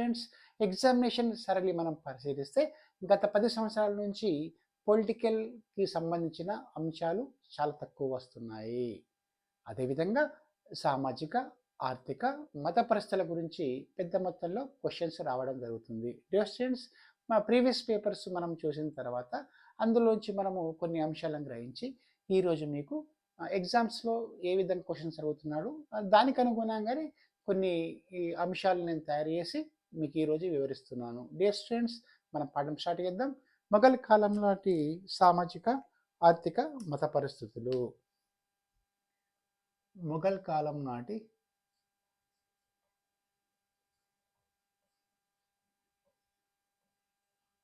Friends, examination సరళి మనం పరిశీలిస్తే గత 10 సంవత్సరాల నుంచి పొలిటికల్‌కి సంబంధించిన అంశాలు చాలా తక్కువ వస్తున్నాయి. అదేవిధంగా సామాజిక, ఆర్థిక, మత పరిస్థితుల గురించి పెద్ద మొత్తంలో క్వెషన్స్ రావడం జరుగుతుంది. డియర్ స్టూడెంట్స్, మా ప్రీవియస్ పేపర్స్ మనం చూసిన తర్వాత అందులోంచి మనము కొన్ని అంశాలను గ్రహించి ఈరోజు మీకు ఎగ్జామ్స్‌లో ఏ విధంగా క్వెషన్స్ అడుగుతున్నాడు దానికి అనుగుణంగానే కొన్ని ఈ అంశాలు నేను తయారు చేసి మీకు ఈరోజు వివరిస్తున్నాను. డియర్ స్టూడెంట్స్, మనం పాఠం స్టార్ట్ చేద్దాం. మొఘల్ కాలం నాటి సామాజిక, ఆర్థిక, మత పరిస్థితులు. మొఘల్ కాలం నాటి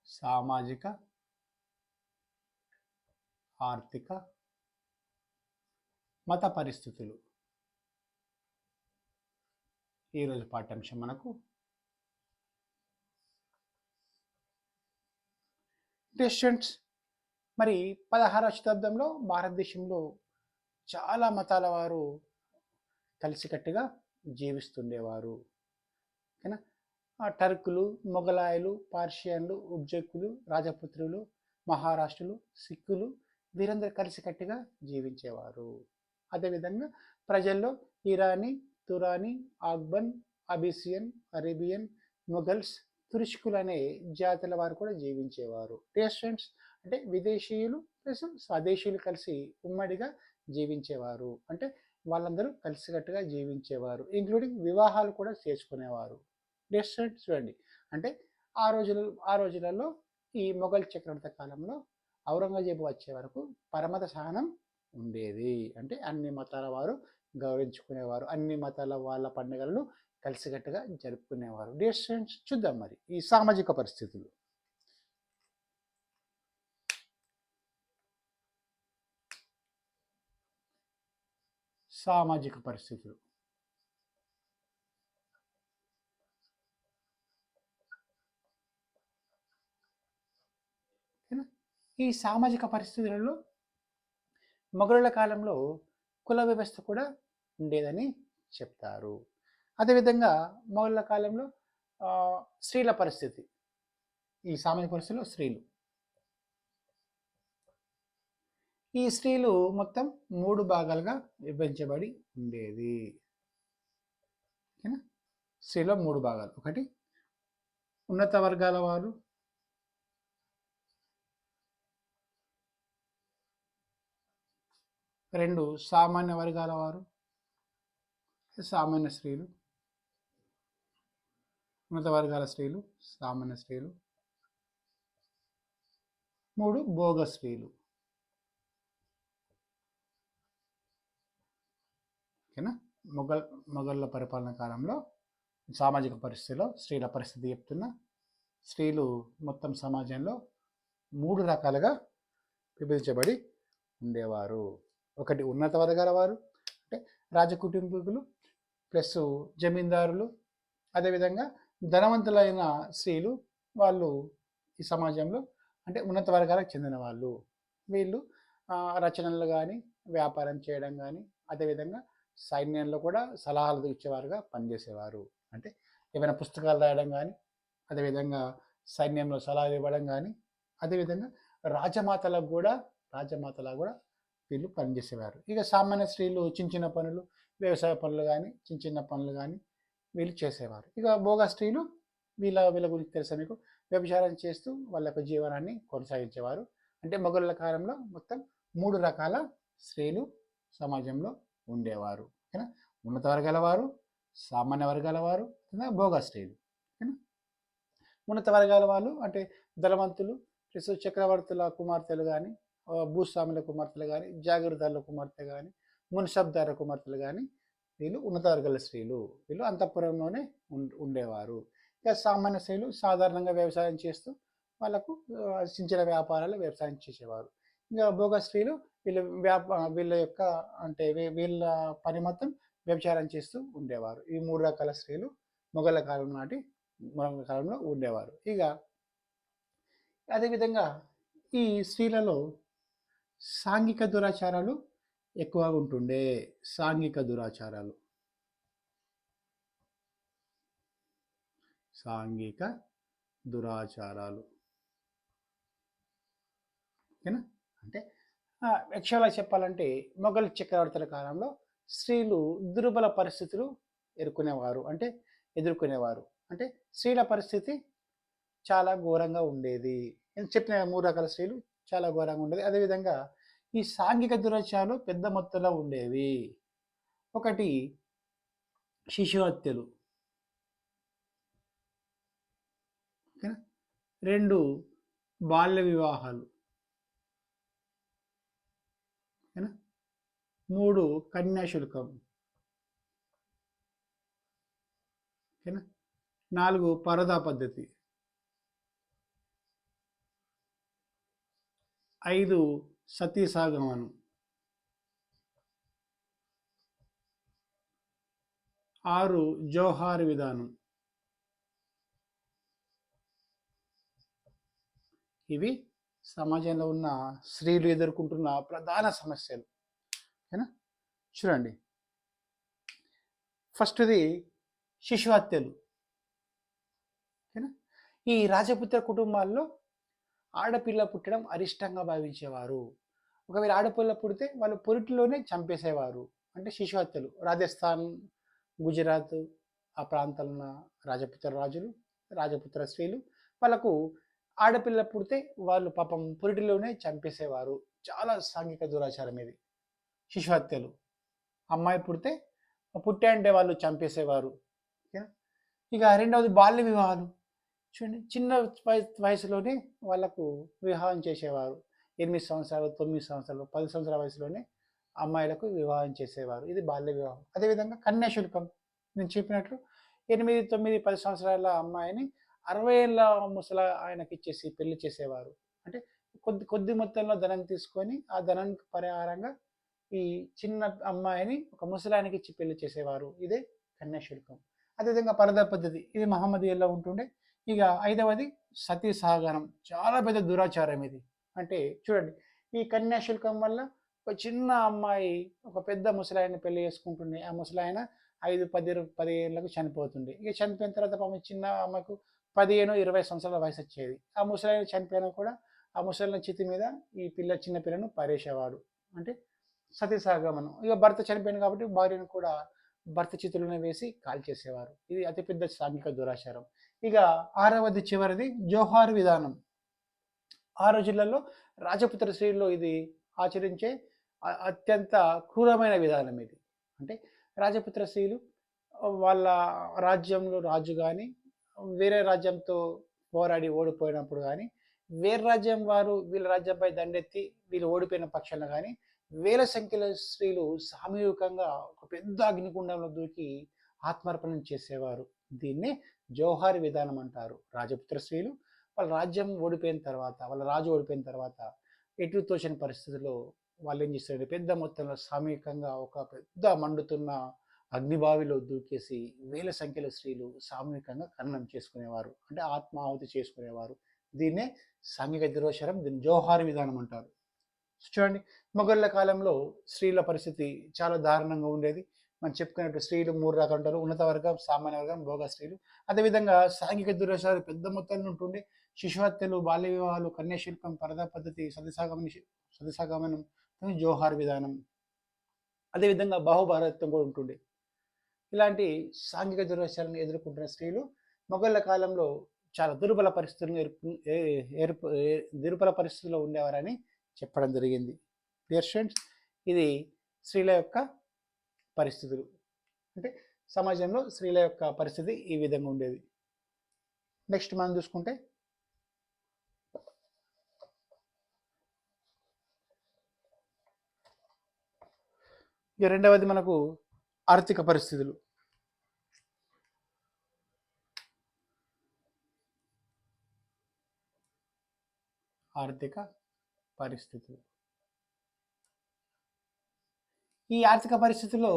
సామాజిక, ఆర్థిక, మత పరిస్థితులు ఈరోజు పాఠ్యాంశం మనకు. స్టూడెంట్స్, మరి 16వ శతాబ్దంలో భారతదేశంలో చాలా మతాల వారు కలిసికట్టుగా జీవిస్తుండేవారు. ఓకేనా? టర్కులు, మొఘలాయులు, పార్షియన్లు, ఉజ్బెక్కులు, రాజపుత్రులు, మహారాష్ట్రులు, సిక్కులు వీరందరూ కలిసికట్టుగా జీవించేవారు. అదేవిధంగా ప్రజల్లో ఇరానీ, తురానీ, ఆగ్బన్, అబిసియన్, అరేబియన్, మొఘల్స్, తురుష్కులు అనే జాతుల వారు కూడా జీవించేవారు. స్టూడెంట్స్, అంటే విదేశీయులు ప్లస్ స్వదేశీయులు కలిసి ఉమ్మడిగా జీవించేవారు. అంటే వాళ్ళందరూ కలిసికట్టుగా జీవించేవారు. ఇంక్లూడింగ్ వివాహాలు కూడా చేసుకునేవారు. స్టూడెంట్స్ చూడండి, అంటే ఆ రోజులలో ఈ మొఘల్ చక్రవర్తి కాలంలో ఔరంగజేబు వచ్చే వరకు పరమత సహనం ఉండేది. అంటే అన్ని మతాల వారు గౌరవించుకునేవారు, అన్ని మతాల వాళ్ళ పండుగలను కలిసికట్టుగా జరుపుకునేవారు. డియర్ స్టూడెంట్స్, చూద్దాం మరి ఈ సామాజిక పరిస్థితులు. సామాజిక పరిస్థితులు ఈ సామాజిక పరిస్థితులలో మొఘలుల కాలంలో కుల వ్యవస్థ కూడా ఉండేదని చెప్తారు. అదేవిధంగా మొఘలుల కాలంలో స్త్రీల పరిస్థితి, ఈ సామాజిక పరిస్థితుల్లో ఈ స్త్రీలు మొత్తం 3 భాగాలుగా విభజించబడి ఉండేది. ఓకేనా? స్త్రీలో 3 భాగాలు. ఒకటి ఉన్నత వర్గాల వారు, 2 సామాన్య వర్గాల వారు, సామాన్య స్త్రీలు, ఉన్నత వర్గాల స్త్రీలు, సామాన్య స్త్రీలు, 3 భోగ స్త్రీలు. ఓకేనా? మొఘళ్ళ పరిపాలన కాలంలో సామాజిక పరిస్థితిలో స్త్రీల పరిస్థితి చెప్తున్నా. స్త్రీలు మొత్తం సమాజంలో 3 రకాలుగా విభజించబడి ఉండేవారు. ఒకటి ఉన్నత వర్గాల వారు, అంటే రాజకుటుంబీకులు ప్లస్ జమీందారులు, అదేవిధంగా ధనవంతులైన స్త్రీలు, వాళ్ళు ఈ సమాజంలో అంటే ఉన్నత వర్గాలకు చెందిన వాళ్ళు. వీళ్ళు రచనలు కానీ, వ్యాపారం చేయడం కానీ, అదేవిధంగా సైన్యంలో కూడా సలహాలు ఇచ్చేవారుగా పనిచేసేవారు. అంటే ఏమైనా పుస్తకాలు రాయడం కానీ, అదేవిధంగా సైన్యంలో సలహాలు ఇవ్వడం కానీ, అదేవిధంగా రాజమాతలకు కూడా వీళ్ళు పనిచేసేవారు. ఇక సామాన్య స్త్రీలు చిన్న చిన్న పనులు, వ్యవసాయ పనులు కానీ, చిన్న పనులు కానీ వీళ్ళు చేసేవారు. ఇక భోగ స్త్రీలు వీళ్ళ గురించి తెలుసా మీకు? వ్యభిచారం చేస్తూ వాళ్ళ యొక్క జీవనాన్ని కొనసాగించేవారు. అంటే మొఘలుల కాలంలో మొత్తం 3 రకాల స్త్రీలు సమాజంలో ఉండేవారు. ఓకేనా? ఉన్నత వర్గాల వారు, సామాన్య వర్గాల వారు, భోగ స్త్రీలు. ఓకేనా? ఉన్నత వర్గాల వాళ్ళు అంటే ధనవంతులు ప్లస్ చక్రవర్తుల కుమార్తెలు కానీ, భూస్వాముల కుమార్తెలు కానీ, జాగీర్దారుల కుమార్తె కానీ, మున్సబ్దారుల కుమార్తెలు కానీ, వీళ్ళు ఉన్నత వర్గాల స్త్రీలు. వీళ్ళు అంతఃపురంలోనే ఉండేవారు. ఇక సామాన్య స్త్రీలు సాధారణంగా వ్యవసాయం చేస్తూ వాళ్ళకు చిన్న వ్యాపారాలు వ్యవసాయం చేసేవారు. ఇంకా భోగ స్త్రీలు వీళ్ళ యొక్క అంటే వీళ్ళ పని మొత్తం వ్యభిచారం చేస్తూ ఉండేవారు. ఈ 3 రకాల స్త్రీలు మొఘల కాలంలో ఉండేవారు. ఇక అదేవిధంగా ఈ స్త్రీలలో సాంఘిక దురాచారాలు ఎక్కువగా ఉంటుండే. సాంఘిక దురాచారాలు. ఓకేనా? అంటే యాక్చువల్గా చెప్పాలంటే మొఘల్ చక్రవర్తుల కాలంలో స్త్రీలు దుర్బల పరిస్థితులు ఎదుర్కొనేవారు. అంటే స్త్రీల పరిస్థితి చాలా ఘోరంగా ఉండేది. నేను చెప్పిన 3 రకాల స్త్రీలు చాలా ఘోరంగా ఉండేది. అదేవిధంగా ఈ సాంఘిక దురాచారాలు పెద్ద మొత్తంలో ఉండేవి. ఒకటి శిశు హత్యలు. ఓకేనా? 2 బాల్య వివాహాలు. ఓకేనా? 3 కన్యాశుల్కం. ఓకేనా? 4 పరదా పద్ధతి. 5 సతీ సాగమనం. 6 జోహార్ విధానం. ఇవి సమాజంలో ఉన్న స్త్రీలు ఎదుర్కొంటున్న ప్రధాన సమస్యలు. ఓకేనా? చూడండి, ఫస్ట్ది శిశు హత్యలు. ఓకేనా? ఈ రాజపుత్ర కుటుంబాల్లో ఆడపిల్ల పుట్టడం అరిష్టంగా భావించేవారు. ఒకవేళ ఆడపిల్ల పుడితే వాళ్ళు పొరిటిలోనే చంపేసేవారు. అంటే శిశు హత్యలు. రాజస్థాన్, గుజరాత్ ఆ ప్రాంతాల్లో ఉన్న రాజపుత్ర రాజులు, రాజపుత్ర స్త్రీలు వాళ్ళకు ఆడపిల్ల పుడితే వాళ్ళు పాపం పొరిటిలోనే చంపేసేవారు. చాలా సాంఘిక దురాచారం ఇది. శిశు హత్యలు. అమ్మాయి పుడితే పుట్టే అంటే వాళ్ళు చంపేసేవారు. ఇక రెండవది బాల్య వివాహాలు. చూడండి, చిన్న వయసులోనే వాళ్ళకు వివాహం చేసేవారు. 8 సంవత్సరాలు, 9 సంవత్సరాలు, 10 సంవత్సరాల వయసులోనే అమ్మాయిలకు వివాహం చేసేవారు. ఇది బాల్య వివాహం. అదేవిధంగా కన్యాశుల్కం. నేను చెప్పినట్లు 8, 9, 10 సంవత్సరాల అమ్మాయిని 60 ఏళ్ళ ముసల ఆయనకి ఇచ్చేసి పెళ్లి చేసేవారు. అంటే కొద్ది మొత్తంలో ధనం తీసుకొని ఆ ధనానికి పరిహారంగా ఈ చిన్న అమ్మాయిని ఒక ముసలానికి ఇచ్చి పెళ్లి చేసేవారు. ఇదే కన్యాశుల్కం. అదేవిధంగా పరదా పద్ధతి. ఇది మహమ్మదీయుల్లో ఉంటుండే. ఇక 5వది సతీ సహగమనం. చాలా పెద్ద దురాచారం ఇది. అంటే చూడండి, ఈ కన్యాశుల్కం వల్ల ఒక చిన్న అమ్మాయి ఒక పెద్ద ముసలాయన్ని పెళ్లి చేసుకుంటుండే. ఆ ముసలాయన 5-10 ఏళ్ళకు చనిపోతుండే. ఇక చనిపోయిన తర్వాత పాపం చిన్న అమ్మకు 15-20 సంవత్సరాల వయసు వచ్చేది. ఆ ముసలాయన చనిపోయినా కూడా ఆ ముసలిన చితి మీద ఈ చిన్న పిల్లను పారేసేవాడు. అంటే సతీ సహగమనం. ఇక భర్త చనిపోయింది కాబట్టి భార్యను కూడా భర్త చితులను వేసి కాల్చేసేవారు. ఇది అతిపెద్ద సాంఘిక దురాచారం. ఇక 6వది చివరిది జోహార్ విధానం. ఆ రోజులలో రాజపుత్ర స్త్రీల్లో ఇది ఆచరించే అత్యంత క్రూరమైన విధానం ఇది. అంటే రాజపుత్ర స్త్రీలు వాళ్ళ రాజ్యంలో రాజు కానీ వేరే రాజ్యంతో పోరాడి ఓడిపోయినప్పుడు కానీ వేరే రాజ్యం వారు వీళ్ళ రాజ్యంపై దండెత్తి వీళ్ళు ఓడిపోయిన పక్షాన కానీ వేల సంఖ్యలో స్త్రీలు సామూహికంగా ఒక పెద్ద అగ్నిగుండంలో దూకి ఆత్మార్పణం చేసేవారు. దీన్నే జోహార్ విధానం అంటారు. రాజపుత్ర స్త్రీలు వాళ్ళ రాజ్యం ఓడిపోయిన తర్వాత, వాళ్ళ రాజు ఓడిపోయిన తర్వాత ఎటు తోచని పరిస్థితుల్లో వాళ్ళు ఏం చేస్తారు, పెద్ద మొత్తంలో సామూహికంగా ఒక పెద్ద మండుతున్న అగ్నిబావిలో దూకేసి వేల సంఖ్యలో స్త్రీలు సామూహికంగా ఖననం చేసుకునేవారు. అంటే ఆత్మాహుతి చేసుకునేవారు. దీన్నే సాంఘిక దురాచారం, దీన్ని జోహార్ విధానం అంటారు. చూడండి, మొఘళ్ళ కాలంలో స్త్రీల పరిస్థితి చాలా దారుణంగా ఉండేది. మనం చెప్పుకున్నట్టు స్త్రీలు 3 రకాలు ఉంటారు: ఉన్నత వర్గం, సామాన్య వర్గం, భోగ స్త్రీలు. అదేవిధంగా సాంఘిక దురాచారాలు పెద్ద మొత్తంలో ఉంటుండే. శిశు హత్యలు, బాల్య వివాహాలు, కన్యాశుల్కం, పరదా పద్ధతి, సతీసాగమనం, జోహార్ విధానం, అదేవిధంగా బాహుభారత్వం కూడా ఉంటుండే. ఇలాంటి సాంఘిక దురాచారాలను ఎదుర్కొంటున్న స్త్రీలు మొఘళ్ళ కాలంలో చాలా దుర్బల పరిస్థితుల్లో ఉండేవారని చెప్పడం జరిగింది. డియర్ స్టూడెంట్స్, ఇది స్త్రీల యొక్క పరిస్థితులు. అంటే సమాజంలో స్త్రీల యొక్క పరిస్థితి ఈ విధంగా ఉండేది. నెక్స్ట్ మనం చూసుకుంటే ఇక రెండవది మనకు ఆర్థిక పరిస్థితులు. ఈ ఆర్థిక పరిస్థితుల్లో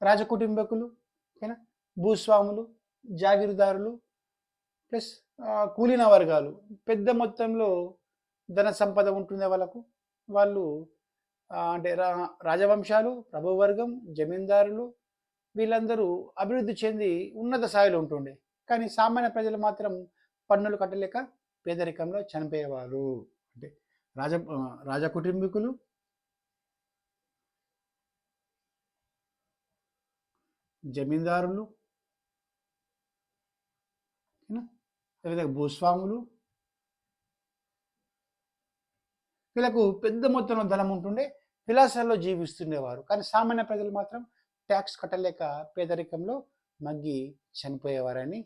రాజకుటుంబకులు, ఓకేనా, భూస్వాములు, జాగీరుదారులు ప్లస్ కూలీన వర్గాలు పెద్ద మొత్తంలో ధన సంపద ఉంటుంది వాళ్ళకు. వాళ్ళు అంటే రాజవంశాలు, ప్రభువర్గం, జమీందారులు వీళ్ళందరూ అభివృద్ధి చెంది ఉన్నత స్థాయిలో ఉంటుండే. కానీ సామాన్య ప్రజలు మాత్రం పన్నులు కట్టలేక పేదరికంలో చనిపోయేవారు. అంటే రాజ రాజ కుటుంబీకులు, జమీందారులు, అదేవిధంగా భూస్వాములు, వీళ్ళకు పెద్ద మొత్తంలో ధనం ఉంటుండే, విలాసాల్లో జీవిస్తుండేవారు. కానీ సామాన్య ప్రజలు మాత్రం ట్యాక్స్ కట్టలేక పేదరికంలో మగ్గి చనిపోయేవారని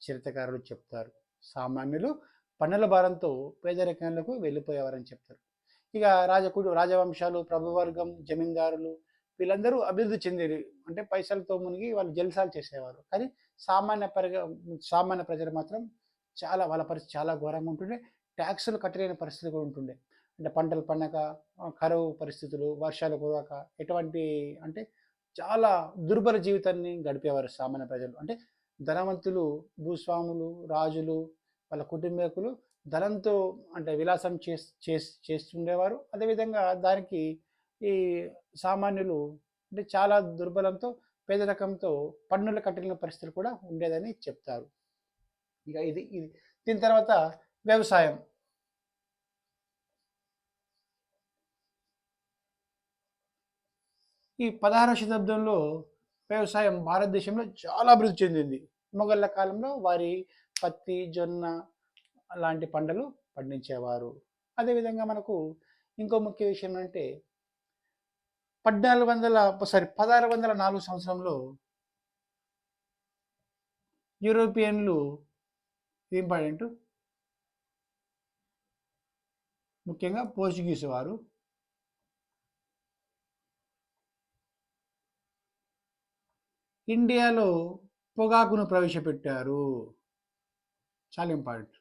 చరిత్రకారులు చెప్తారు. సామాన్యులు పన్నుల భారంతో పేదరికంలోకి వెళ్ళిపోయేవారని చెప్తారు. ఇక రాజవంశాలు, ప్రభువర్గం, జమీందారులు వీళ్ళందరూ అభివృద్ధి చెందేది. అంటే పైసలతో మునిగి వాళ్ళు జల్సాలు చేసేవారు. కానీ సామాన్య ప్రజలు మాత్రం వాళ్ళ పరిస్థితి చాలా ఘోరంగా ఉంటుండే. ట్యాక్సులు కట్టలేని పరిస్థితి కూడా ఉంటుండే. అంటే పంటలు పండక, కరువు పరిస్థితులు, వర్షాలు కురవక, ఎటువంటి అంటే చాలా దుర్భర జీవితాన్ని గడిపేవారు సామాన్య ప్రజలు. అంటే ధనవంతులు, భూస్వాములు, రాజులు, వాళ్ళ కుటుంబీకులు ధనంతో అంటే విలాసం చేస్తుండేవారు. అదేవిధంగా దానికి ఈ సామాన్యులు అంటే చాలా దుర్బలంతో, పేదరికంతో పన్నులు కట్టిన పరిస్థితులు కూడా ఉండేదని చెప్తారు. ఇక ఇది ఇది దీని తర్వాత వ్యవసాయం. ఈ 16వ శతాబ్దంలో వ్యవసాయం భారతదేశంలో చాలా అభివృద్ధి చెందింది. మొఘళ్ళ కాలంలో వారి పత్తి, జొన్న లాంటి పంటలు పండించేవారు. అదేవిధంగా మనకు ఇంకో ముఖ్య విషయం అంటే 1604 సంవత్సరంలో యూరోపియన్లు ఇంపార్టెంట్, ముఖ్యంగా పోర్చుగీస్ వారు ఇండియాలో పొగాకును ప్రవేశపెట్టారు. చాలా ఇంపార్టెంట్,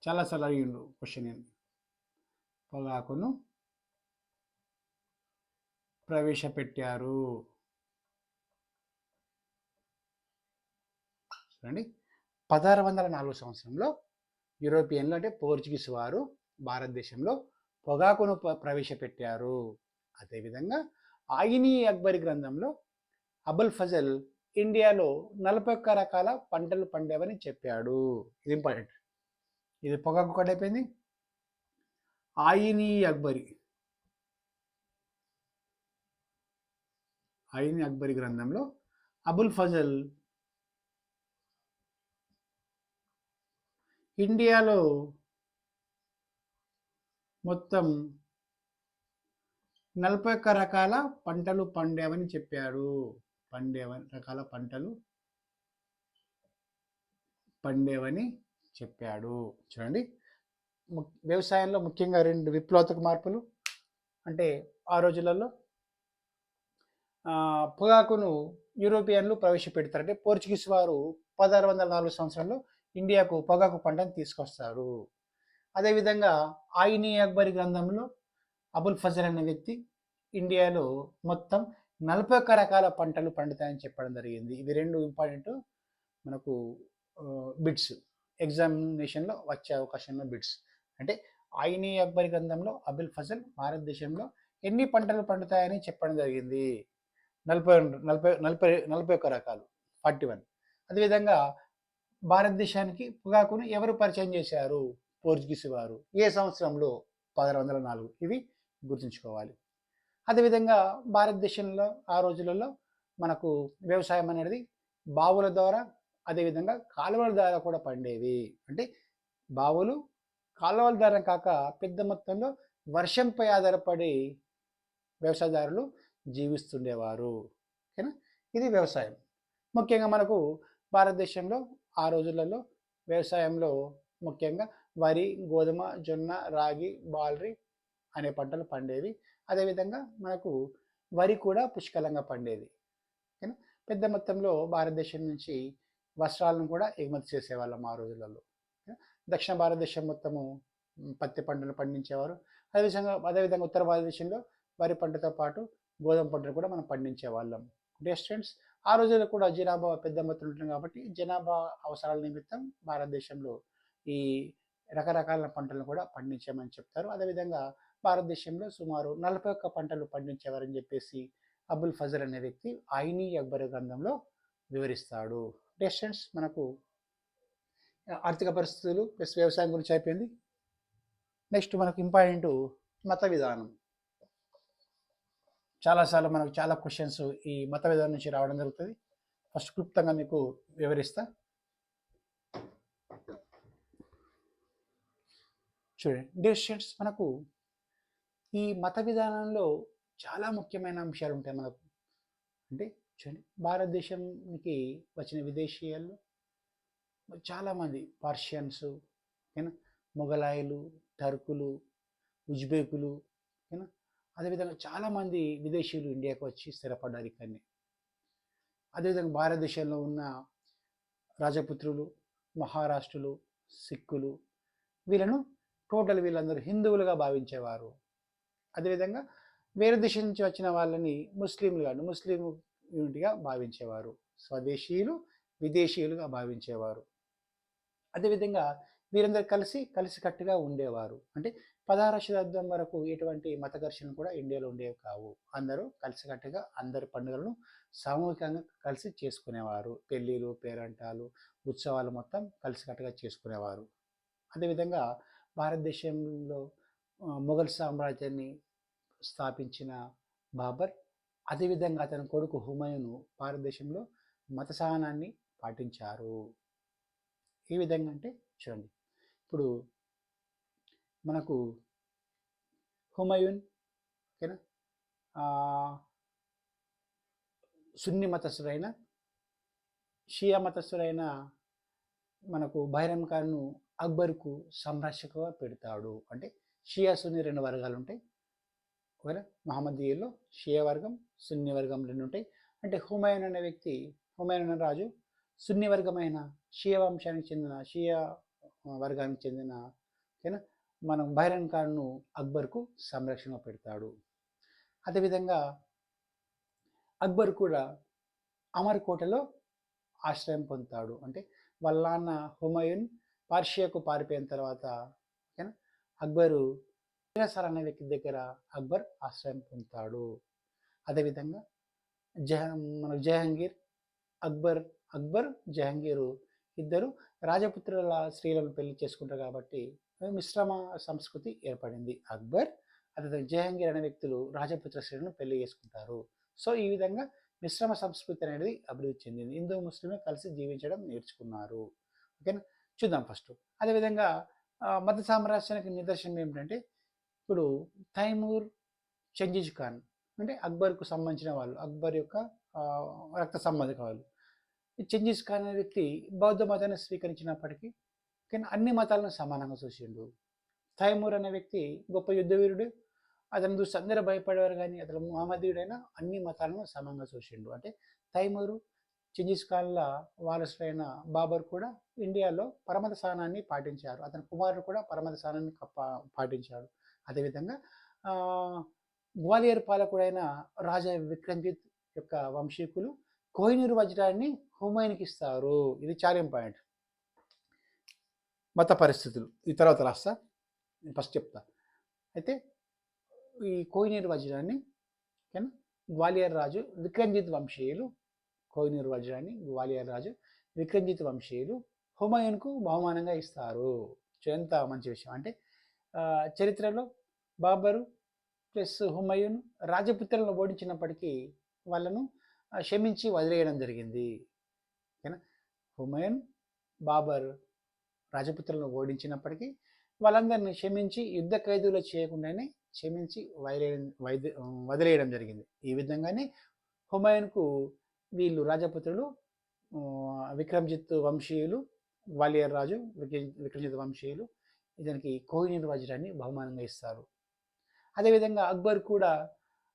చాలాసార్లు అడిగిండు క్వశ్చన్. పొగాకును ప్రవేశపెట్టారు. చూడండి, 1604 సంవత్సరంలో యూరోపియన్లు అంటే పోర్చుగీస్ వారు భారతదేశంలో పొగాకును ప్రవేశపెట్టారు. అదేవిధంగా ఆయినీ అక్బరి గ్రంథంలో అబుల్ ఫజల్ ఇండియాలో 41 రకాల పంటలు పండేవని చెప్పాడు. ఇది ఇంపార్టెంట్. ఇది పొగాకు ఒకటి అయిపోయింది. ఆయినీ అక్బరి గ్రంథంలో అబుల్ ఫజల్ ఇండియాలో మొత్తం 41 రకాల పంటలు పండేవని చెప్పాడు. రకాల పంటలు పండేవని చెప్పాడు. చూడండి, వ్యవసాయంలో ముఖ్యంగా 2 విప్లవాత్మక మార్పులు. అంటే ఆ రోజులలో పొగాకును యూరోపియన్లు ప్రవేశపెడతారు. అంటే పోర్చుగీస్ వారు 1604 సంవత్సరంలో ఇండియాకు పొగాకు పంటను తీసుకొస్తారు. అదేవిధంగా ఆయినీ అక్బరి గ్రంథంలో అబుల్ ఫజల్ అనే వ్యక్తి ఇండియాలో మొత్తం 41 రకాల పంటలు పండుతాయని చెప్పడం జరిగింది. ఇవి 2 ఇంపార్టెంట్ మనకు బిట్స్, ఎగ్జామినేషన్లో వచ్చే అవకాశం ఉన్న బిట్స్. అంటే ఆయినీ అక్బరి గ్రంథంలో అబుల్ ఫజల్ భారతదేశంలో ఎన్ని పంటలు పండుతాయని చెప్పడం జరిగింది. 41 రకాలు, 41. అదేవిధంగా భారతదేశానికి పొగాకును ఎవరు పరిచయం చేశారు? పోర్చుగీస్ వారు. ఏ సంవత్సరంలో? 1604. ఇవి గుర్తుంచుకోవాలి. అదేవిధంగా భారతదేశంలో ఆ రోజులలో మనకు వ్యవసాయం అనేది బావుల ద్వారా, అదేవిధంగా కాలువల ద్వారా కూడా పండేవి. అంటే బావులు, కాలువల ద్వారా కాక పెద్ద మొత్తంలో వర్షంపై ఆధారపడి వ్యవసాయదారులు జీవిస్తుండేవారు. ఓకేనా? ఇది వ్యవసాయం. ముఖ్యంగా మనకు భారతదేశంలో ఆ రోజులలో వ్యవసాయంలో ముఖ్యంగా వరి, గోధుమ, జొన్న, రాగి, బార్లీ అనే పంటలు పండేవి. అదేవిధంగా మనకు వరి కూడా పుష్కలంగా పండేది. ఓకేనా? పెద్ద మొత్తంలో భారతదేశం నుంచి వస్త్రాలను కూడా ఎగుమతి చేసేవాళ్ళం ఆ రోజులలో. దక్షిణ భారతదేశం మొత్తము పత్తి పంటలు పండించేవారు. అదేవిధంగా ఉత్తర భారతదేశంలో వరి పంటతో పాటు గోధుమ పంటలు కూడా మనం పండించేవాళ్ళం. డియర్ స్టూడెంట్స్, ఆ రోజుల్లో కూడా జనాభా పెద్ద మొత్తంలో ఉంటుంది కాబట్టి జనాభా అవసరాల నిమిత్తం భారతదేశంలో ఈ రకరకాల పంటలను కూడా పండించామని చెప్తారు. అదేవిధంగా భారతదేశంలో సుమారు 41 పంటలు పండించేవారని చెప్పేసి అబుల్ ఫజల్ అనే వ్యక్తి ఆయినీ అక్బర్ గ్రంథంలో వివరిస్తాడు. డెస్టెన్స్ మనకు ఆర్థిక పరిస్థితులు ప్లస్ వ్యవసాయం గురించి అయిపోయింది. నెక్స్ట్ మనకు ఇంపార్టెంట్ మత విధానం. చాలాసార్లు మనకు చాలా క్వశ్చన్స్ ఈ మత విధానం నుంచి రావడం జరుగుతుంది. ఫస్ట్ క్లుప్తంగా మీకు వివరిస్తా. చూడండి డెస్టెన్స్ మనకు ఈ మత విధానంలో చాలా ముఖ్యమైన అంశాలు ఉంటాయి మనకు. అంటే చూడండి భారతదేశానికి వచ్చిన విదేశీయులు చాలామంది పర్షియన్స్, ఓకేనా, మొఘలాయులు, టర్కులు, ఉజ్బేకులు, ఓకేనా, అదేవిధంగా చాలామంది విదేశీయులు ఇండియాకు వచ్చి స్థిరపడ్డారు ఇక్కడనే. అదేవిధంగా భారతదేశంలో ఉన్న రాజపుత్రులు, మహారాష్ట్రులు, సిక్కులు, వీళ్ళను టోటల్ వీళ్ళందరూ హిందువులుగా భావించేవారు. అదేవిధంగా వేరే దేశం నుంచి వచ్చిన వాళ్ళని ముస్లిం యూనిట్గా భావించేవారు. స్వదేశీయులు, విదేశీయులుగా భావించేవారు. అదేవిధంగా వీరందరూ కలిసికట్టుగా ఉండేవారు. అంటే 16వ శతాబ్దం వరకు ఎటువంటి మత ఘర్షణలు కూడా ఇండియాలో ఉండేవి కావు. అందరూ కలిసికట్టుగా అందరి పండుగలను సామూహికంగా కలిసి చేసుకునేవారు. పెళ్ళిళ్ళు, పేరంటాలు, ఉత్సవాలు మొత్తం కలిసికట్టుగా చేసుకునేవారు. అదేవిధంగా భారతదేశంలో మొఘల్ సామ్రాజ్యాన్ని స్థాపించిన బాబర్, అదేవిధంగా అతని కొడుకు హుమాయూన్ భారతదేశంలో మత సహనాన్ని పాటించారు. ఏ విధంగా అంటే చూడండి, ఇప్పుడు మనకు హుమాయూన్, ఓకేనా, సున్ని మతస్థుడైన, షియా మతస్థుడైన మనకు బైరం ఖాన్ను అక్బర్కు సంరక్షకుగా పెడతాడు. అంటే షియా సున్ని రెండు వర్గాలు ఉంటాయి. ఓకేనా, మహమ్మదీయుల్లో షియా వర్గం, సున్ని వర్గం రెండు ఉంటాయి. అంటే హుమాయూన్ అనే వ్యక్తి, హుమాయూన్ అనే రాజు సున్ని వర్గమైన షియా వంశానికి చెందిన, షియా వర్గానికి చెందిన, ఓకేనా, మనం బైరం ఖాన్ను అక్బర్కు సంరక్షణ పెడతాడు. అదేవిధంగా అక్బర్ కూడా అమర్కోటలో ఆశ్రయం పొందుతాడు. అంటే వాళ్ళ నాన్న హుమాయూన్ పర్షియాకు పారిపోయిన తర్వాత, ఓకేనా, అక్బరు సర్ అనే వ్యక్తి దగ్గర అక్బర్ ఆశ్రయం పొందుతాడు. అదేవిధంగా మన జహాంగీర్, అక్బర్ జహాంగీరు ఇద్దరు రాజపుత్రుల స్త్రీలను పెళ్లి చేసుకుంటారు. కాబట్టి మిశ్రమ సంస్కృతి ఏర్పడింది. అక్బర్ అదేవిధంగా జహాంగీర్ అనే వ్యక్తులు రాజపుత్ర స్త్రీలను పెళ్లి చేసుకుంటారు. సో ఈ విధంగా మిశ్రమ సంస్కృతి అనేది అభివృద్ధి చెందింది. హిందూ ముస్లింలు కలిసి జీవించడం నేర్చుకున్నారు. ఓకేనా, చూద్దాం ఫస్ట్. అదేవిధంగా మత సామ్రాజ్యానికి నిదర్శనం ఏమిటంటే, ఇప్పుడు తైమూర్, చెంగిజ్ ఖాన్ అంటే అక్బర్కు సంబంధించిన వాళ్ళు, అక్బర్ యొక్క రక్త సంబంధిక వాళ్ళు. చెంగిజ్ ఖాన్ అనే వ్యక్తి బౌద్ధ మతాన్ని స్వీకరించినప్పటికీ కానీ అన్ని మతాలను సమానంగా చూసిండు. తైమూర్ అనే వ్యక్తి గొప్ప యుద్ధవీరుడు, అతను చూసి అందరూ భయపడేవారు. కానీ అతను మహమ్మదీయుడైనా అన్ని మతాలను సమంగా చూసిండు. అంటే తైమూరు, చెంగిజ్ ఖాన్ల వారసుడైన బాబర్ కూడా ఇండియాలో పరమత సహనాన్ని పాటించారు. అతని కుమారుడు కూడా పరమత సహనాన్ని పాటించాడు. అదేవిధంగా గ్వాలియర్ పాలకుడైన రాజా విక్రమ్జిత్ యొక్క వంశీకులు కోహినూర్ వజ్రాన్ని హుమాయూన్కి ఇస్తారు. ఇది చాలా ఇంపార్టెంట్. మత పరిస్థితులు ఈ తర్వాత రాస్తా, ఫస్ట్ చెప్తా. అయితే ఈ కోహినూర్ వజ్రాన్ని, ఓకేనా, గ్వాలియర్ రాజు విక్రమ్జిత్ వంశీయులు, కోహినూర్ వజ్రాన్ని గ్వాలియర్ రాజు విక్రమ్జిత్ వంశీయులు హుమాయూన్కు బహుమానంగా ఇస్తారు. ఎంత మంచి విషయం. అంటే చరిత్రలో బాబరు ప్లస్ హుమాయూన్ రాజపుత్రులను ఓడించినప్పటికీ వాళ్ళను క్షమించి వదిలేయడం జరిగింది. ఓకేనా, హుమాయూన్, బాబర్ రాజపుత్రులను ఓడించినప్పటికీ వాళ్ళందరినీ క్షమించి యుద్ధ ఖైదులో చేయకుండానే క్షమించి వదిలేయడం జరిగింది. ఈ విధంగానే హుమాయూన్కు వీళ్ళు రాజపుత్రులు విక్రమ్జిత్ వంశీయులు, గ్వాలియర్ రాజు విక్రమ్జిత్ వంశీయులు ఇతనికి కోహినూర్ వజ్రాన్ని బహుమానంగా ఇస్తారు. అదేవిధంగా అక్బర్ కూడా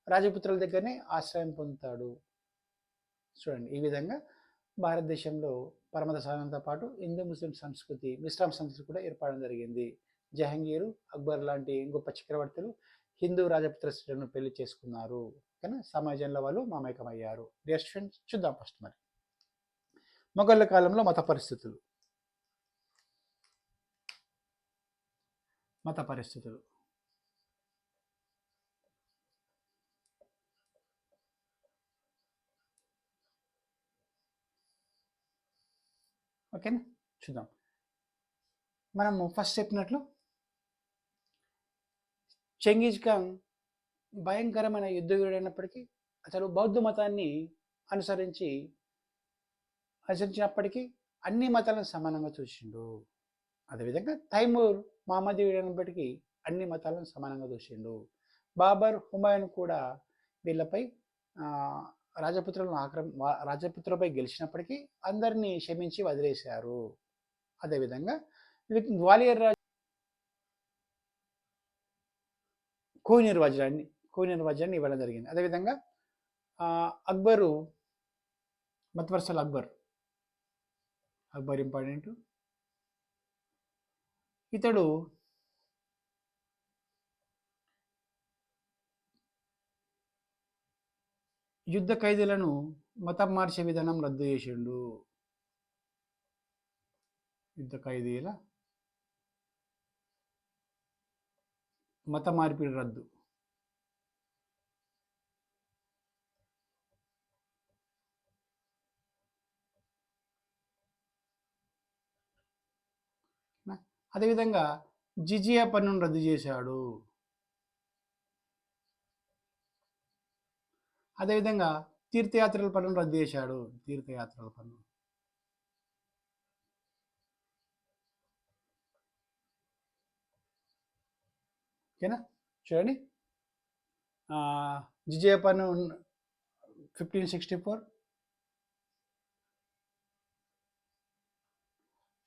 రాజపుత్రుల దగ్గరనే ఆశ్రయం పొందుతాడు. చూడండి, ఈ విధంగా భారతదేశంలో పరమత సహనంతో పాటు హిందూ ముస్లిం సంస్కృతి, మిశ్రమ సంస్కృతి కూడా ఏర్పడడం జరిగింది. జహాంగీరు, అక్బర్ లాంటి గొప్ప చక్రవర్తులు హిందూ రాజపుత్ర స్త్రీలను పెళ్లి చేసుకున్నారు. కానీ సమాజంలో వాళ్ళు మమేకమయ్యారు. డియర్ స్టూడెంట్స్, చూద్దాం ఫస్ట్ మరి మొఘళ్ళ కాలంలో మత పరిస్థితులు. ఓకేనా, చూద్దాం. మనము ఫస్ట్ చెప్పినట్లు చెంగీజ్ ఖాన్ భయంకరమైన యుద్ధవీరుడైనప్పటికీ అతడు బౌద్ధ మతాన్ని అనుసరించినప్పటికీ అన్ని మతాలను సమానంగా చూసిండు. అదేవిధంగా తైమూర్ మహమ్మదీయుడైనప్పటికీ అన్ని మతాలను సమానంగా చూసిండు. బాబర్, హుమాయూన్ కూడా వీళ్ళపై రాజపుత్రులపై గెలిచినప్పటికీ అందరినీ క్షమించి వదిలేశారు. అదేవిధంగా గ్వాలియర్ రాజు కోహి నిర్వచనాన్ని ఇవ్వడం జరిగింది. అదేవిధంగా అక్బరు మత్వర్సల్ అక్బర్ ఇంపార్టెంట్. ఇతడు యుద్ధ ఖైదీలను మతం మార్చే విధానం రద్దు చేసిండు. యుద్ధ ఖైదీల మత మార్పిడి రద్దు. అదేవిధంగా జిజియా పన్నును రద్దు చేశాడు. అదేవిధంగా తీర్థయాత్రల పన్నును రద్దు చేశాడు. తీర్థయాత్రల పన్ను. ఓకేనా, చూడండి. జిజియా పన్ను 1564,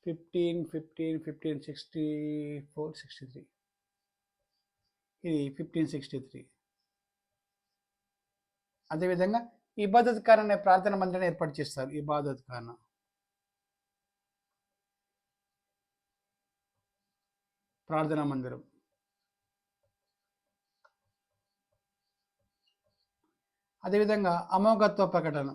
1564, 63. ఇది 1563. అదేవిధంగా ఇబాదత్ ఖాన్ అనే ప్రార్థన మందిరాన్ని ఏర్పాటు చేస్తారు. ఇబాదత్ ఖాన్ ప్రార్థనా మందిరం. అదేవిధంగా అమోఘత్వ ప్రకటన.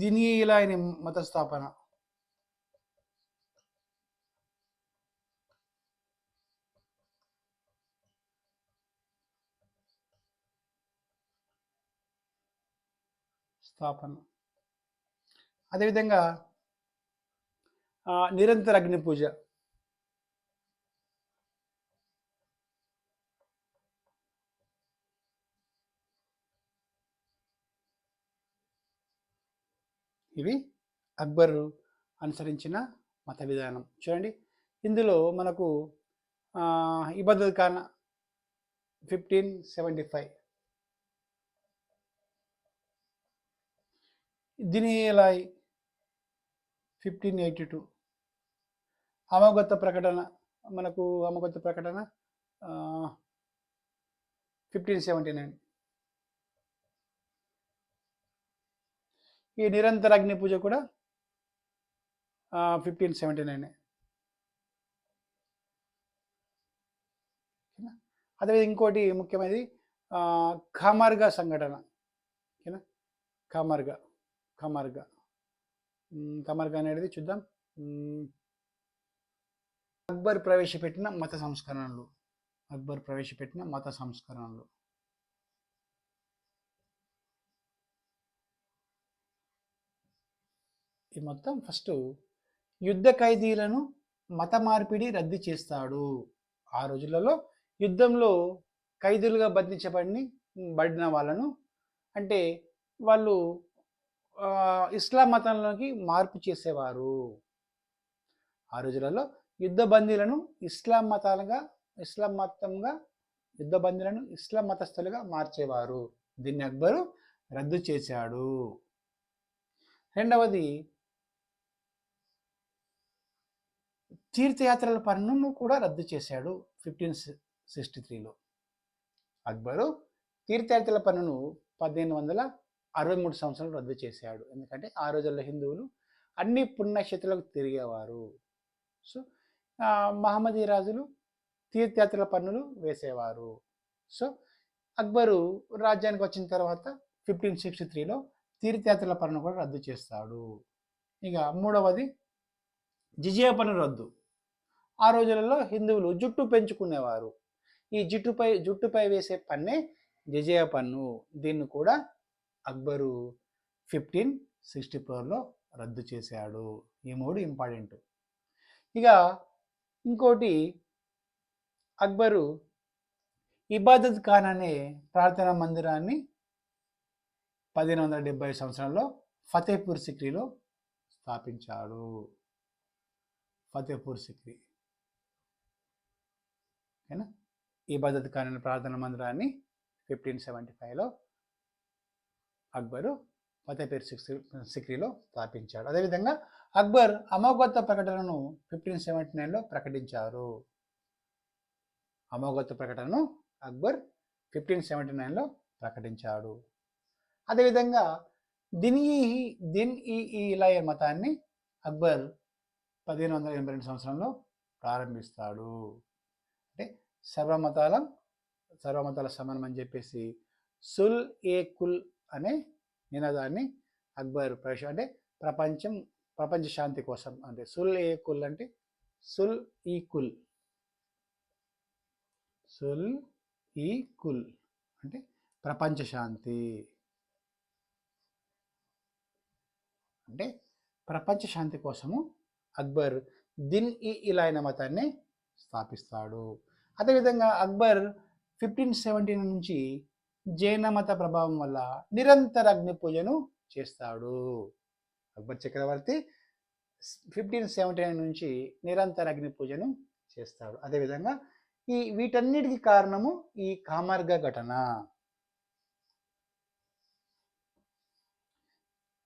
దినీయులైన మత స్థాపన. అదేవిధంగా నిరంతర అగ్ని పూజ. ఇవి అక్బర్ అనుసరించిన మత విధానం. చూడండి, ఇందులో మనకు ఇబాదత్ ఖాన్ 1575, దినీయలాయ్ 1582, అమోఘత్వ ప్రకటన 1579. ఈ నిరంతర అగ్ని పూజ కూడా 1579. అదేవిధంగా ఇంకోటి ముఖ్యమైనది ఖమార్గా సంఘటన. ఓకేనా, ఖమార్గా అనేది చూద్దాం. అక్బర్ ప్రవేశపెట్టిన మత సంస్కరణలు. ఈ మొత్తం ఫస్ట్ యుద్ధ ఖైదీలను మత మార్పిడి రద్దు చేస్తాడు. ఆ రోజులలో యుద్ధంలో ఖైదీలుగా బంధించబడిన వాళ్ళను, అంటే వాళ్ళు ఇస్లాం మతంలోకి మార్పు చేసేవారు. ఆ రోజులలో యుద్ధ బందీలను ఇస్లాం మతస్థులుగా మార్చేవారు. దీన్ని అక్బరు రద్దు చేశాడు. రెండవది, తీర్థయాత్రల పన్నును కూడా రద్దు చేశాడు 1563లో. అక్బరు తీర్థయాత్రల పన్నును 1863 సంవత్సరంలో రద్దు చేశాడు. ఎందుకంటే ఆ రోజుల్లో హిందువులు అన్ని పుణ్యక్షేత్రాలకు తిరిగేవారు. సో మహమ్మదీ రాజులు తీర్థయాత్రల పన్నులు వేసేవారు. సో అక్బరు రాజ్యానికి వచ్చిన తర్వాత 1563లో తీర్థయాత్రల పన్ను కూడా రద్దు చేస్తాడు. ఇక మూడవది జిజియా పన్ను రద్దు. ఆ రోజులలో హిందువులు జుట్టు పెంచుకునేవారు. ఈ జుట్టుపై వేసే పన్నే జజియా పన్ను. దీన్ని కూడా అక్బరు 1564లో రద్దు చేశాడు. ఈ 3 ఇంపార్టెంట్. ఇక ఇంకోటి, అక్బరు ఇబాదత్ ఖాన్ అనే ప్రార్థనా మందిరాన్ని 1570 సంవత్సరంలో ఫతేపూర్ సిక్రీలో స్థాపించాడు. ఫతేపూర్ సిక్రీ ఓకేనా. ఇబాదత్ ఖాన్ అనే ప్రార్థనా మందిరాన్ని 1575లో అక్బరు ఫతేపూర్ సిక్రీలో స్థాపించాడు. అదేవిధంగా అక్బర్ అమోఘత్వ ప్రకటనను 1579లో ప్రకటించారు. అమోఘత్వ ప్రకటనను అక్బర్ 1579లో ప్రకటించాడు. అదేవిధంగా దిన్ ఈ ఇలాయ మతాన్ని అక్బర్ 1582 సంవత్సరంలో ప్రారంభిస్తాడు. అంటే సర్వమతాల సమానం అని చెప్పేసి సుల్ ఏ కుల్ అనే నినాదాన్ని అక్బర్ అంటే ప్రపంచ శాంతి కోసం, అంటే సుల్ ఏ కుల్ అంటే సుల్ ఈ కుల్ అంటే ప్రపంచ శాంతి, అంటే ప్రపంచ శాంతి కోసము అక్బర్ దిన్ ఈ ఇలాయన మతాన్ని స్థాపిస్తాడు. అదేవిధంగా అక్బర్ 1579 నుంచి జైన మత ప్రభావం వల్ల నిరంతర అగ్ని పూజను చేస్తాడు. అక్బర్ చక్రవర్తి 1579 నుంచి నిరంతర అగ్ని పూజను చేస్తాడు. అదేవిధంగా వీటన్నిటికీ కారణము ఈ కామర్గ ఘటన.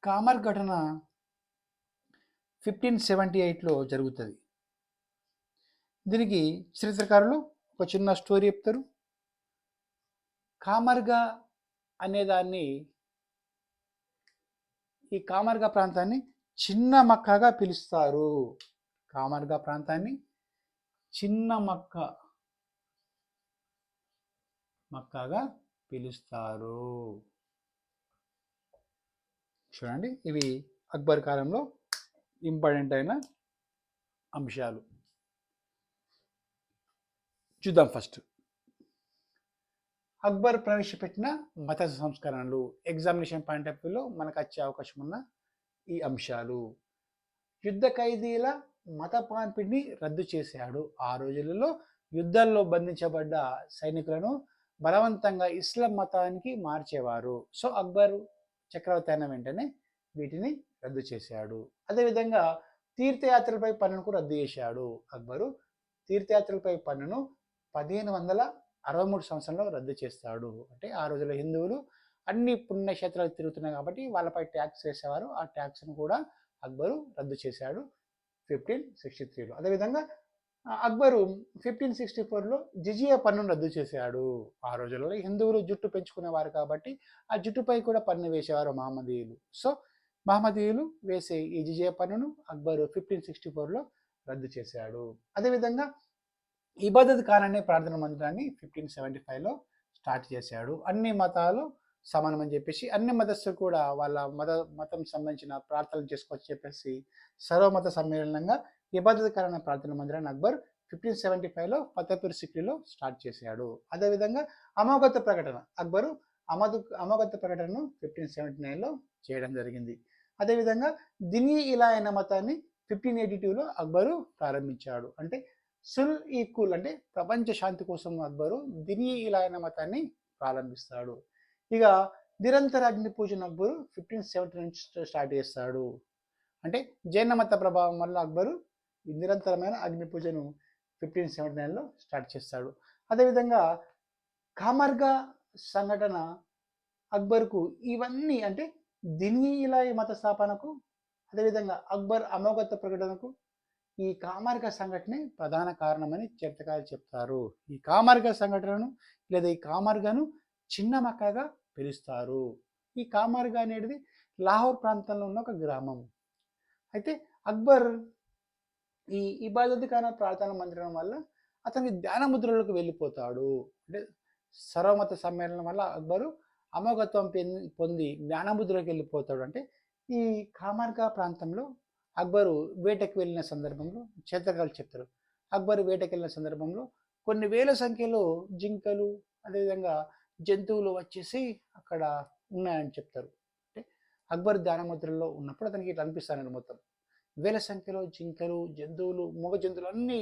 కామర్ ఘటన 1578లో జరుగుతుంది. దీనికి చరిత్రకారులు ఒక చిన్న స్టోరీ చెప్తారు. కామర్గా అనేదాన్ని, ఈ కామర్గా ప్రాంతాన్ని చిన్న మక్కాగా పిలుస్తారు. కామర్గా ప్రాంతాన్ని చిన్న మక్కాగా పిలుస్తారు. చూడండి, ఇవి అక్బర్ కాలంలో ఇంపార్టెంట్ అయిన అంశాలు. చూద్దాం. ఫస్ట్ అక్బర్ ప్రవేశపెట్టిన మత సంస్కరణలు, ఎగ్జామినేషన్ పాయింట్ ఆఫ్ వ్యూలో మనకు వచ్చే అవకాశం ఉన్న ఈ అంశాలు. యుద్ధ ఖైదీల మత మార్పిడిని రద్దు చేశాడు. ఆ రోజులలో యుద్ధాల్లో బంధించబడ్డ సైనికులను బలవంతంగా ఇస్లాం మతానికి మార్చేవారు. సో అక్బర్ చక్రవర్తి అయిన వెంటనే వీటిని రద్దు చేశాడు. అదేవిధంగా తీర్థయాత్రలపై పన్నును రద్దు చేశాడు. అక్బరు తీర్థయాత్రలపై పన్నును 1563 సంవత్సరంలో రద్దు చేస్తాడు. అంటే ఆ రోజుల్లో హిందువులు అన్ని పుణ్యక్షేత్రాలు తిరుగుతున్నాయి కాబట్టి వాళ్ళపై ట్యాక్స్ వేసేవారు. ఆ ట్యాక్స్ను కూడా అక్బరు రద్దు చేశాడు 1563లో. అదేవిధంగా అక్బరు 1564లో జిజియా పన్నును రద్దు చేశాడు. ఆ రోజుల్లో హిందువులు జుట్టు పెంచుకునేవారు కాబట్టి ఆ జుట్టుపై కూడా పన్ను వేసేవారు మహమ్మదీయులు. సో మహమ్మదీయులు వేసే ఈ జిజియా పన్నును అక్బరు 1564లో రద్దు చేశాడు. అదేవిధంగా ఇబాదత్ ఖాన్ అనే ప్రార్థన మందిరాన్ని 1575లో స్టార్ట్ చేశాడు. అన్ని మతాలు సమానమని చెప్పేసి అన్ని మతస్థులు కూడా వాళ్ళ మతం సంబంధించిన ప్రార్థనలు చేసుకోవచ్చు చెప్పేసి సర్వమత సమ్మేళనంగా ఇబాదత్ ఖాన్ అనే ప్రార్థన మందిరాన్ని అక్బర్ 1575లో ఫతేపూర్ సిక్రీలో స్టార్ట్ చేశాడు. అదేవిధంగా అమోఘత్వ ప్రకటన, అక్బరు అమోఘత్వ ప్రకటనను 1579లో చేయడం జరిగింది. అదేవిధంగా దినీ ఇలాయన మతాన్ని 1582లో అక్బరు ప్రారంభించాడు. అంటే సుల్ ఈ కుల్ అంటే ప్రపంచ శాంతి కోసం అక్బరు దినీ ఇలాయన మతాన్ని ప్రారంభిస్తాడు. ఇక నిరంతర అగ్ని పూజను అక్బరు 1570 నుంచి స్టార్ట్ చేస్తాడు. అంటే జైన మత ప్రభావం వల్ల అక్బరు నిరంతరమైన అగ్ని పూజను 1579లో స్టార్ట్ చేస్తాడు. అదేవిధంగా కామర్గా సంఘటన అక్బర్కు ఇవన్నీ అంటే దినీ ఇలాయి మత స్థాపనకు, అదేవిధంగా అక్బర్ అమోఘత్వ ప్రకటనకు ఈ కామర్గ సంఘటనే ప్రధాన కారణమని చరిత్రకారులు చెప్తారు. ఈ కామర్గ సంఘటనను లేదా ఈ కామర్గను చిన్న మక్కాగా పిలుస్తారు. ఈ కామర్గ అనేది లాహోర్ ప్రాంతంలో ఉన్న ఒక గ్రామం. అయితే అక్బర్ ఈ ఇబాదత్ ఖానా ప్రార్థన మందిరం వల్ల అతని ధ్యాన ముద్రలకు వెళ్ళిపోతాడు. అంటే సర్వమత సమ్మేళనం వల్ల అక్బరు అమోఘత్వం పొంది జ్ఞానముద్రకి వెళ్ళిపోతాడు. అంటే ఈ కామర్గా ప్రాంతంలో అక్బరు వేటకు వెళ్ళిన సందర్భంలో చరిత్రకారులు చెప్తారు, అక్బర్ వేటకెళ్ళిన సందర్భంలో కొన్ని వేల సంఖ్యలో జింకలు అదేవిధంగా జంతువులు వచ్చేసి అక్కడ ఉన్నాయని చెప్తారు. అంటే అక్బర్ ధ్యానముద్రలో ఉన్నప్పుడు అతనికి ఇట్లా అనిపిస్తానని మొత్తం వేల సంఖ్యలో జింకలు జంతువులు మూగ జంతువులు అన్నీ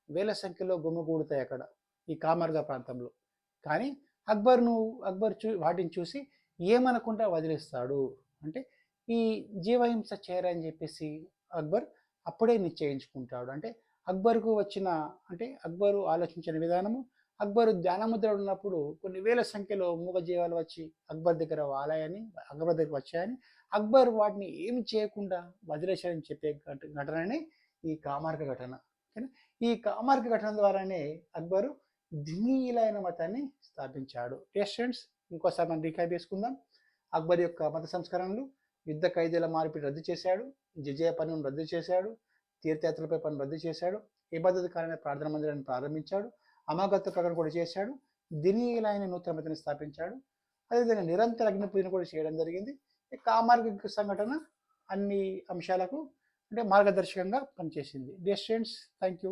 వేల సంఖ్యలో గుమిగూడుతాయి అక్కడ ఈ కామర్గా ప్రాంతంలో. కానీ అక్బర్ వాటిని చూసి ఏమనకుండా వదిలేస్తాడు. అంటే ఈ జీవహింస చేయరని చెప్పేసి అక్బర్ అప్పుడే నిశ్చయించుకుంటాడు. అంటే అక్బర్కు వచ్చిన అంటే అక్బరు ఆలోచించిన విధానము, అక్బరు ధ్యానముద్ర ఉన్నప్పుడు కొన్ని వేల సంఖ్యలో మూగజీవాలు వచ్చి అక్బర్ దగ్గర వాలాయని, అక్బర్ దగ్గర వచ్చాయని, అక్బర్ వాటిని ఏమి చేయకుండా వదిలేశాడని చెప్పే ఘటననే ఈ కామార్క ఘటన. ఈ కామార్క ఘటన ద్వారానే అక్బరు దినీలైన మతాన్ని స్థాపించాడు. స్టూడెంట్స్, ఇంకోసారి మనం రీక్యాప్ చేసుకుందాం. అక్బర్ యొక్క మత సంస్కరణలు: యుద్ధ ఖైదీల మార్పిడి రద్దు చేశాడు, జిజియా పన్నును రద్దు చేశాడు, తీర్థయాత్రలపై పన్ను రద్దు చేశాడు, ఇబాదత్కారమైన ప్రార్థన మందిరాన్ని ప్రారంభించాడు, అమాగత్వ ప్రకటన కూడా చేశాడు, దినీలైన నూతన మతాన్ని స్థాపించాడు. అదేవిధంగా నిరంతర అగ్ని పూజన కూడా చేయడం జరిగింది. కామార్క సంఘటన అన్ని అంశాలకు అంటే మార్గదర్శకంగా పనిచేసింది. Dear students, thank you.